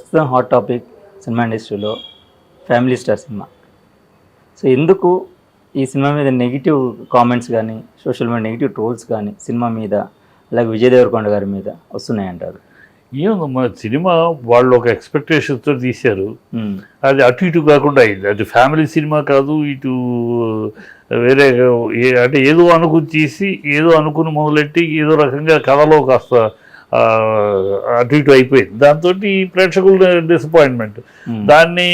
ప్రస్తుతం hot topic cinema ఇండస్ట్రీలో family star cinema. So ఎందుకు ఈ సినిమా మీద నెగిటివ్ కామెంట్స్ కానీ సోషల్ మీడియా నెగిటివ్ ట్రోల్స్ కానీ సినిమా మీద అలాగే విజయ్ దేవరకొండ గారి మీద వస్తున్నాయంటారు? ఏమో సినిమా వాళ్ళు ఒక ఎక్స్పెక్టేషన్తో తీశారు, అది అటు ఇటు కాకుండా అయింది. అది ఫ్యామిలీ సినిమా కాదు, ఇటు వేరే అంటే ఏదో అనుకుని తీసి ఏదో అనుకుని మొదలెట్టి ఏదో రకంగా కథలో కాస్త అటు ఇటు అయిపోయింది. దాంతో ప్రేక్షకుల డిసప్పాయింట్మెంట్, దాన్ని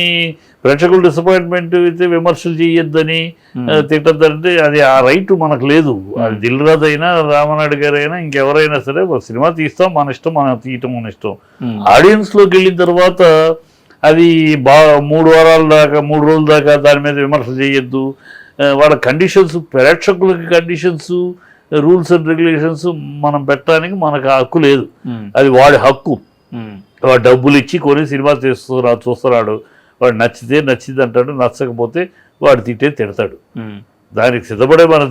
ప్రేక్షకుల డిసప్పాయింట్మెంట్ అయితే విమర్శలు చేయొద్దని తిట్టద్దంటే అది ఆ రైట్ మనకు లేదు. అది దిల్ రాజు అయినా రామనాయుడు గారు అయినా ఇంకెవరైనా సరే సినిమా తీస్తాం మన ఇష్టం, మనం తీయటం మన ఇష్టం. ఆడియన్స్లోకి వెళ్ళిన తర్వాత అది మూడు రోజుల దాకా దాని మీద విమర్శలు చేయొద్దు. వాళ్ళ కండిషన్స్, ప్రేక్షకులకి కండిషన్స్, రూల్స్ అండ్ రెగ్యులేషన్స్ మనం పెట్టడానికి మనకు హక్కు లేదు. అది వాడి హక్కు. వాడు డబ్బులు ఇచ్చి కొని సినిమా చూస్తున్నాడు, వాడు నచ్చింది అంటాడు, నచ్చకపోతే వాడు తిడతాడు. దానికి సిద్ధపడే మన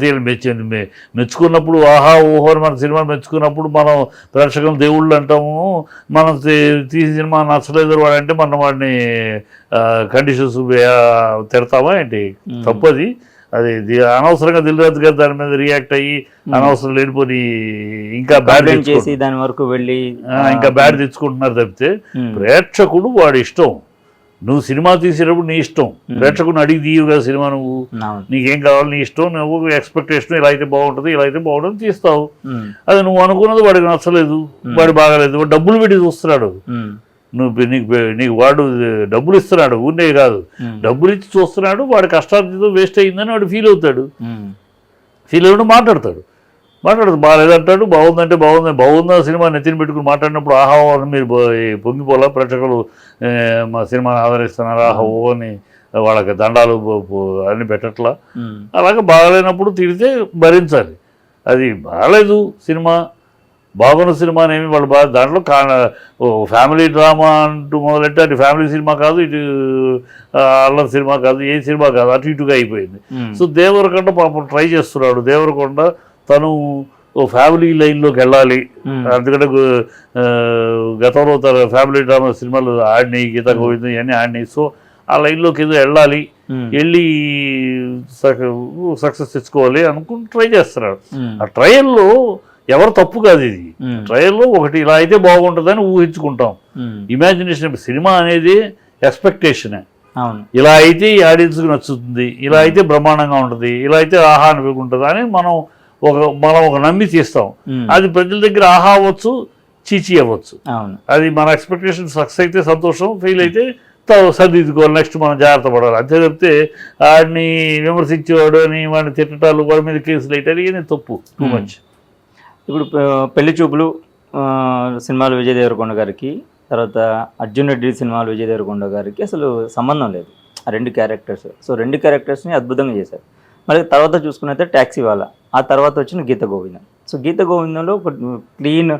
మెచ్చుకున్నప్పుడు ఆహా ఓహో మన సినిమా మెచ్చుకున్నప్పుడు మనం ప్రేక్షకులు దేవుళ్ళు అంటాము. మనం తీసిన సినిమా నచ్చలేదు వాడంటే మనం వాడిని కండిషన్స్ తిడతామా ఏంటి? తప్పది. అది అనవసరంగా దిల్ రాజు గారు దాని మీద రియాక్ట్ అయ్యి అనవసరం లేనిపోయి ఇంకా బ్యాడ్ చేసి దాని వరకు వెళ్ళి ఇంకా బ్యాడ్ తెచ్చుకుంటున్నారు తప్పితే ప్రేక్షకుడు వాడి ఇష్టం. నువ్వు సినిమా తీసేటప్పుడు నీ ఇష్టం, ప్రేక్షకుడిని అడిగి తీయవు కదా సినిమా. నువ్వు నీకేం కావాలి నీ ఇష్టం, నువ్వు ఎక్స్పెక్టేషన్ ఇలా అయితే బాగుంటుంది ఇలా అయితే బాగుంటుంది తీస్తావు. అది నువ్వు అనుకున్నది వాడికి నచ్చలేదు, వాడు బాగాలేదు, వాడు డబ్బులు పెట్టి చూస్తున్నాడు. నీకు వాడు డబ్బులు ఇస్తున్నాడు, ఊరినే కాదు డబ్బులు ఇచ్చి చూస్తున్నాడు. వాడి కష్టార్జితో వేస్ట్ అయిందని వాడు ఫీల్ అవుతాడు. ఫీల్ అయ్యి మాట్లాడతాడు బాగాలేదంటాడు, బాగుందంటే బాగుందా సినిమా నెత్తిని పెట్టుకుని మాట్లాడినప్పుడు ఆహా అని మీరు పొంగిపోలా, ప్రేక్షకులు మా సినిమాని ఆదరిస్తున్నారు ఆహా ఓ అని వాళ్ళకి దండాలు అన్ని పెట్టట్లా. అలాగే బాగాలేనప్పుడు తిరిగితే భరించాలి. అది బాగాలేదు సినిమా, బాగున్న సినిమా అనేమి వాళ్ళు దాంట్లో ఫ్యామిలీ డ్రామా అంటూ మొదలెట్టి అది ఫ్యామిలీ సినిమా కాదు, ఇటు అల్లరి సినిమా కాదు, ఏ సినిమా కాదు, అటు ఇటుగా అయిపోయింది. సో దేవరకొండ పాపం ట్రై చేస్తున్నాడు. దేవరకొండ తను ఫ్యామిలీ లైన్లోకి వెళ్ళాలి, ఎందుకంటే గతంలో తన ఫ్యామిలీ డ్రామా సినిమాలు ఆడినాయి, గీతా గోవిందం ఇవన్నీ ఆడినాయి. సో ఆ లైన్లోకి ఏదో వెళ్ళాలి, వెళ్ళి సక్సెస్ తెచ్చుకోవాలి అనుకుని ట్రై చేస్తున్నాడు. ఆ ట్రయల్లో ఎవరు తప్పు కాదు. ఇది ట్రయల్లో ఒకటి ఇలా అయితే బాగుంటుందని ఊహించుకుంటాం. ఇమాజినేషన్, సినిమా అనేది ఎక్స్పెక్టేషనే. ఇలా అయితే ఈ ఆడియన్స్కి నచ్చుతుంది, ఇలా అయితే బ్రహ్మాండంగా ఉంటుంది, ఇలా అయితే ఆహా అనిపించుకుంటుంది అని మనం ఒక నమ్మి తీస్తాం. అది ప్రజల దగ్గర ఆహా అవ్వచ్చు, చీచీ అవ్వచ్చు. అది మన ఎక్స్పెక్టేషన్ సక్సెస్ అయితే సంతోషం, ఫెయిల్ అయితే సర్దిద్దుకోవాలి, నెక్స్ట్ మనం జాగ్రత్త పడాలి. అంతే తప్పితే వాడిని విమర్శించేవాడు అని వాడిని తిట్టడాలు, వాడి మీద కేసులు అయితే అనేది తప్పు, టూ మచ్. ఇప్పుడు పెళ్లి చూపులు సినిమాలు విజయ్ దేవరకొండ గారికి, తర్వాత అర్జున్ రెడ్డి సినిమాలు విజయ్ దేవరకొండ గారికి అసలు సంబంధం లేదు ఆ రెండు క్యారెక్టర్స్. సో రెండు క్యారెక్టర్స్ని అద్భుతంగా చేశారు. మరి తర్వాత చూసుకున్నైతే ట్యాక్సీ వాళ్ళ, ఆ తర్వాత వచ్చిన గీత గోవిందం. సో గీత గోవిందంలో ఒక క్లీన్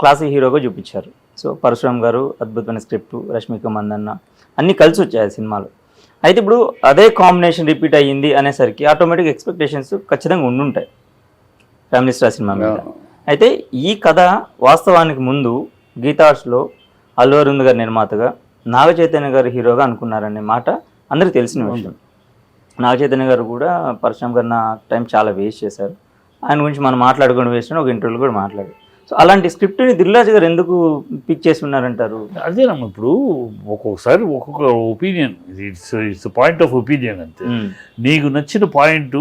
క్లాసిక్ హీరోగా చూపించారు. సో పరశురామ్ గారు అద్భుతమైన స్క్రిప్ట్, రష్మిక మందన్న అన్నీ కలిసి వచ్చాయి సినిమాలు. అయితే ఇప్పుడు అదే కాంబినేషన్ రిపీట్ అయ్యింది అనేసరికి ఆటోమేటిక్ ఎక్స్పెక్టేషన్స్ ఖచ్చితంగా ఉండుంటాయి ఫ్యామిలీ స్టార్ సినిమా మీద. అయితే ఈ కథ వాస్తవానికి ముందు గీతా ఆర్ట్స్లో అల్లు అరవింద్ గారి నిర్మాతగా, నాగ చైతన్య గారు హీరోగా అనుకున్నారనే మాట అందరికీ తెలిసిన విషయం. నాగ చైతన్య గారు కూడా పరశురామ్ గారు నా టైం చాలా వేస్ట్ చేశారు, ఆయన గురించి మనం మాట్లాడుకుని వేస్ట్ అని ఒక ఇంటర్వ్యూలో కూడా మాట్లాడారు. సో అలాంటి స్క్రిప్ట్ని దిల్ రాజు గారు ఎందుకు పిక్ చేసి ఉన్నారంటారు? అదేనమ్మా, ఇప్పుడు ఒక్కొక్కసారి ఒక్కొక్క opinion, it's point of opinion అంతే. నీకు నచ్చిన పాయింట్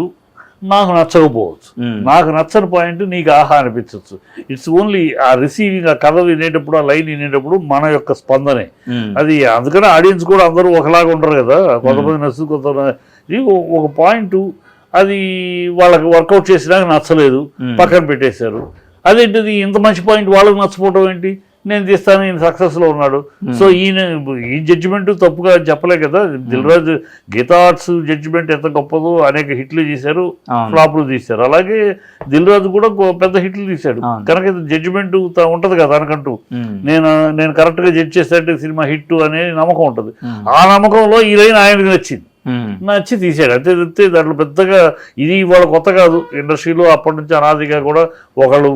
నాకు నచ్చకపోవచ్చు, నాకు నచ్చని పాయింట్ నీకు ఆహా అనిపించవచ్చు. ఇట్స్ ఓన్లీ ఆ రిసీవింగ్, ఆ కథ వినేటప్పుడు, ఆ లైన్ వినేటప్పుడు మన యొక్క స్పందనే అది. అందుకని ఆడియన్స్ కూడా అందరూ ఒకలాగా ఉండరు కదా, కొంతమంది నచ్చుతుంది, కొంతమంది ఒక పాయింట్ అది వాళ్ళకి వర్కౌట్ చేసినాక నచ్చలేదు, పక్కన పెట్టేశారు. అదేంటిది ఇంత మంచి పాయింట్ వాళ్ళకి నచ్చపోవడం ఏంటి, నేను తీస్తాను, ఈయన సక్సెస్లో ఉన్నాడు. సో ఈ జడ్జిమెంట్ తప్పుగా చెప్పలే కదా. దిల్ రాజు గీతా ఆర్ట్స్ జడ్జిమెంట్ ఎంత గొప్పదో, అనేక హిట్లు తీశారు, ఫ్లాప్లు తీశారు. అలాగే దిల్ రాజు కూడా పెద్ద హిట్లు తీశాడు. కనుక జడ్జిమెంట్ ఉంటది కదా తనకంటూ, నేను కరెక్ట్గా జడ్జ్ చేస్తే సినిమా హిట్ అనే నమ్మకం ఉంటుంది. ఆ నమ్మకంలో ఈ లైన్ ఆయనకు నచ్చింది. నచ్చి తీసాడు అంతే తప్పితే దాంట్లో పెద్దగా ఇది ఇవాళ కొత్త కాదు. ఇండస్ట్రీలో అప్పటి నుంచి అనాదిగా కూడా ఒకళ్ళు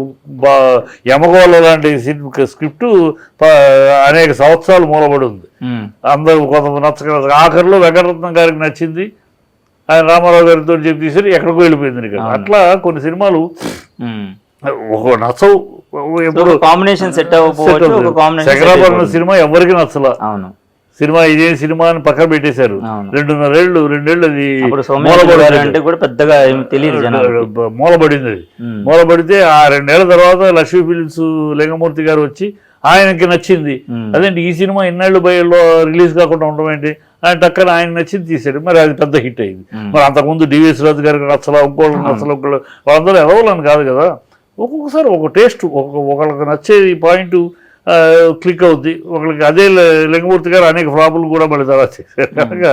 యమగోళ లాంటి స్క్రిప్ట్ అనేక సంవత్సరాలు మూలబడి ఉంది. అందరూ కొంత నచ్చక ఆఖరిలో వెంకటరత్నం గారికి నచ్చింది, ఆయన రామారావు గారితో చెప్పి తీసారు, ఎక్కడికో వెళ్ళిపోయింది. అట్లా కొన్ని సినిమాలు ఒక నచ్చవు. ఎప్పుడు కాంబినేషన్ సెట్ శంకరాభరణ సినిమా ఎవరికి నచ్చలా. సినిమా ఇదే సినిమా అని పక్కన పెట్టేశారు. 2.5 అది మూలబడింది. అది మూలబడితే ఆ 2 ఏళ్ల తర్వాత లక్ష్మీ ఫిలిమ్స్ లింగమూర్తి గారు వచ్చి ఆయనకి నచ్చింది. అదేంటి ఈ సినిమా ఇన్నాళ్ళు బయల్లో రిలీజ్ కాకుండా ఉండడం ఏంటి, ఆయన టక్కన ఆయన నచ్చింది తీసాడు. మరి అది పెద్ద హిట్ అయింది. మరి అంతకుముందు డివిఎస్ రాజు గారికి నచ్చలా, ఇంకోళ్ళకి నచ్చలా, వాళ్ళందరూ ఎవరోళ్ళని కాదు కదా. ఒక్కొక్కసారి ఒక టేస్ట్ ఒకళ్ళకి నచ్చేది పాయింట్ క్లిక్ అవుద్ది, ఒకరికి అదే లింగమూర్తి గారు అనేక ఫ్లాపులు కూడా మళ్ళీ తర్వాత చేశారు. కనుక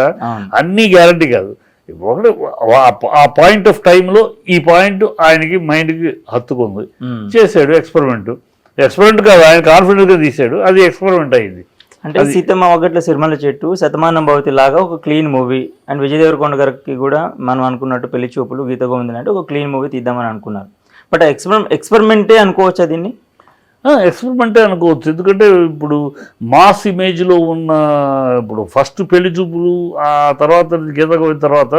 అన్నీ గ్యారంటీ కాదు. ఒకటి ఆ పాయింట్ ఆఫ్ టైంలో ఈ పాయింట్ ఆయనకి మైండ్కి హత్తుకుంది, చేశాడు. ఎక్స్పెరిమెంట్ కాదు, ఆయన కాన్ఫిడెంట్గా తీశాడు, అది ఎక్స్పెరిమెంట్ అయింది. అంటే సీతమ్మ ఒకట్ల సిరిమల్ల చెట్టు, శతమానం భవతి లాగా ఒక clean movie. And Vijay Deverakonda గారికి కూడా మనం అనుకున్నట్టు పెళ్లి చూపులు, గీత గోవిందం అంటే ఒక క్లీన్ మూవీ తీద్దామని అనుకున్నారు. బట్ ఎక్స్పెరిమెంటే అనుకోవచ్చు దీన్ని. ఎక్స్పెరిమెంటే అనుకోవచ్చు. ఎందుకంటే ఇప్పుడు మాస్ ఇమేజ్లో ఉన్న ఇప్పుడు ఫస్ట్ పెళ్లి చూపులు, ఆ తర్వాత గీత గోవిందం తర్వాత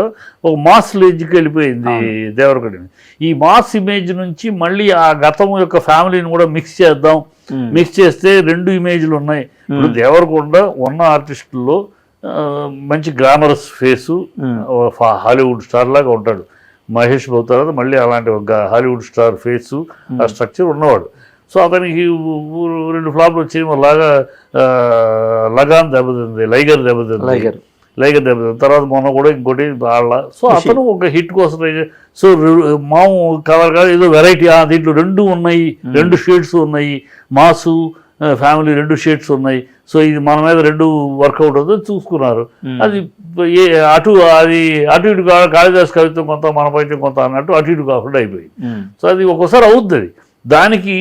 ఒక మాస్ రేంజ్కి వెళ్ళిపోయింది దేవరకొండ. ఈ మాస్ ఇమేజ్ నుంచి మళ్ళీ ఆ గతం యొక్క ఫ్యామిలీని కూడా మిక్స్ చేద్దాం, మిక్స్ చేస్తే 2 ఇమేజ్లు ఉన్నాయి. ఇప్పుడు దేవరకొండ ఉన్న ఆర్టిస్టుల్లో మంచి గ్లామరస్ ఫేసు, హాలీవుడ్ స్టార్ లాగా ఉంటాడు. మహేష్ బాబు తర్వాత మళ్ళీ అలాంటి ఒక హాలీవుడ్ స్టార్ ఫేసు, ఆ స్ట్రక్చర్ ఉన్నవాడు. సో అతనికి 2 ఫ్లాప్లు వచ్చి లాగా లగాన్ దెబ్బతింది, లైగర్ దెబ్బతింది, తర్వాత మొన్న కూడా ఇంకోటి వాళ్ళ. సో అతను ఒక హిట్ కోసం. సో మాము కలర్ కాదు, ఏదో వెరైటీ. దీంట్లో 2 ఉన్నాయి, 2 షేడ్స్ ఉన్నాయి, మాసు ఫ్యామిలీ 2 షేడ్స్ ఉన్నాయి. సో ఇది మన మీద 2 వర్కౌట్ అవుతుంది చూసుకున్నారు. అది అటు ఇటు కాళిదాస్ కవిత్వం కొంత, మన పైత్యం కొంత అన్నట్టు అటు ఇటు కాకుండా అయిపోయింది. సో అది ఒక్కోసారి అవుతుంది. అది దానికి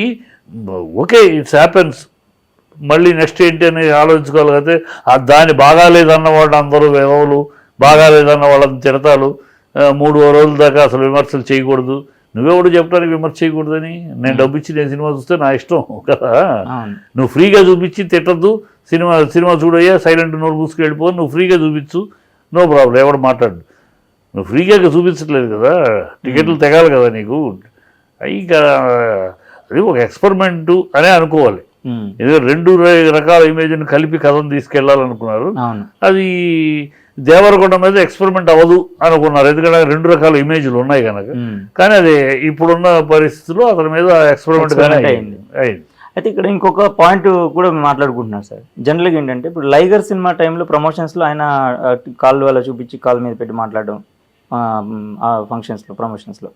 ఓకే, ఇట్స్ హ్యాపెన్స్. మళ్ళీ నెక్స్ట్ ఏంటి అని ఆలోచించుకోగలిగితే దాన్ని బాగాలేదన్న వాళ్ళు అందరూ వెదవులు, బాగాలేదన్న వాళ్ళని తిడతాలు. 3 రోజుల దాకా అసలు విమర్శలు చేయకూడదు. నువ్వెవడు చెప్పడానికి విమర్శ చేయకూడదని? నేను డబ్బు ఇచ్చి నేను సినిమా చూస్తే నా ఇష్టం కదా. నువ్వు ఫ్రీగా చూపించి తిట్టద్దు. సినిమా చూడయ్యా, సైలెంట్ నోరు మూసుకు వెళ్ళిపో, నువ్వు ఫ్రీగా చూపించు, నో ప్రాబ్లం, ఎవడు మాట్లాడు. నువ్వు ఫ్రీగా చూపించట్లేదు కదా, టికెట్లు తెగాలి కదా నీకు. అది ఒక ఎక్స్పెరిమెంట్ అనే అనుకోవాలి. ఎందుకంటే 2 రకాల ఇమేజ్ని కలిపి కథను తీసుకెళ్లాలనుకున్నారు. అది దేవరకొండ మీద ఎక్స్పెరిమెంట్ అవ్వదు అనుకున్నారు, ఎందుకంటే 2 రకాల ఇమేజ్లు ఉన్నాయి కనుక. కానీ అది ఇప్పుడున్న పరిస్థితుల్లో అతని మీద ఎక్స్పెరిమెంట్ అయింది. అయితే ఇక్కడ ఇంకొక పాయింట్ కూడా మాట్లాడుకుంటున్నారు సార్. జనరల్గా ఏంటంటే ఇప్పుడు లైగర్ సినిమా టైంలో ప్రమోషన్స్లో ఆయన కాళ్ళు అలా చూపించి కాళ్ళ మీద పెట్టి మాట్లాడడం, ఆ ఫంక్షన్స్లో, ప్రమోషన్స్లో.